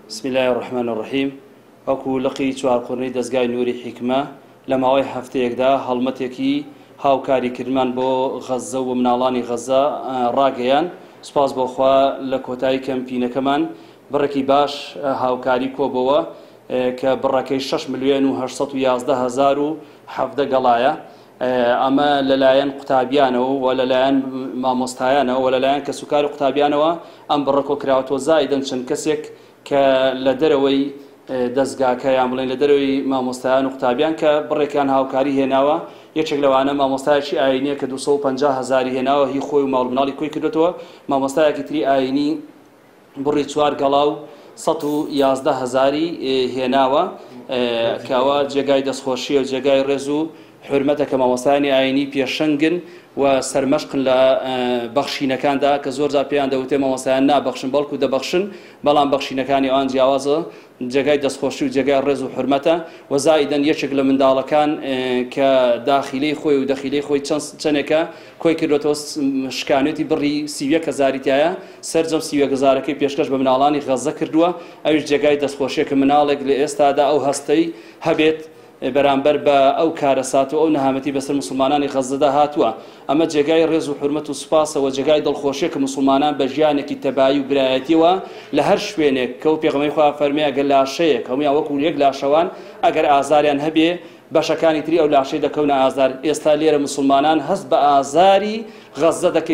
بسم الله الرحمن الرحيم. أكو لقي شوار قرني دزجاي نوري حكمة لما وي هفته يكدا هالمتيكي هاو كاري كرمان بو غزة ومنالاني غزة راجيان سپاس بو خوا لكوتاي كامبينا كمان بركي باش هاو كاري كوبوا كبركي 6 مليون و 811 حفظ قلايا أما للاين قطابيانو ولا لاين مامۆستایانەوە ولا لاين كسكاري قطابيانو أم بركو كراوتو زائدا شنكسك كلدروي دەستگاکە یان بڵێن لە دەرەوەی مامۆستایان و قوتابیان کە بڕێکیان هاوکاری هێناوە یەکێک لەوانە مامۆستایەکی ئاینیە کە 250,000 هێناوە هی خۆی و ماڵبناڵی کۆی کردوێتەوە مامۆستایەکی تری ئاینی بڕی 4 گەڵا و 111,000 هێناوە کەوە جێگای دەستخۆشیە و جێگای ڕێز و حرمەتە کە مامۆستایانی ئاینی پێشەنگن و سەرمەشقن لە بەخشینەکاندا کە زۆر جار پێیان دەوتێ مامۆستایان نابەخشن بەڵکو دەبەخشن بەڵام بەخشینەکانی ئەوان جیاوازە جێگای دەستخۆشی و جێگای ڕێز و حرمەتە و زائیدەن یەکێک لە منداڵەکان کە داخیلەی خۆی و دەخیلەی خۆی چەندێکە کۆی کردوێتەوە شکانێتی بڕی 30,000 تایە سەرجەم 30,000ەکەی پێشکەش بە مناڵانی غەزە کردووە ئەویش جێگای دەستخۆشیە کە مناڵێک لە ئێستادا ئەو هەستەی هەبێت بەرامبەر بە ئەو کارەسات و ئەو نەهامەتی بەسەر مسلمانانی غەزەدا هاتووە ئەمە جێگای ڕێز و حرمەت و سوپاسەوە جێگای دڵخۆشیە کە مسلمانان بە ژیانێکی تەبایی و برایەتیەوە لە هەر شوێنێک کە و پێغەمبەری خوا فەرمێ ئەگەر لاشەیەک هەموویان وەکو یەک لاشەوان ئەگەر ئازاریان هەبێ بەشەکانی تری ئەو لاشەی دەکەونە ئازار ئێستا لێرە مسلمانان هەست بە ئازاری غەزە دەکەن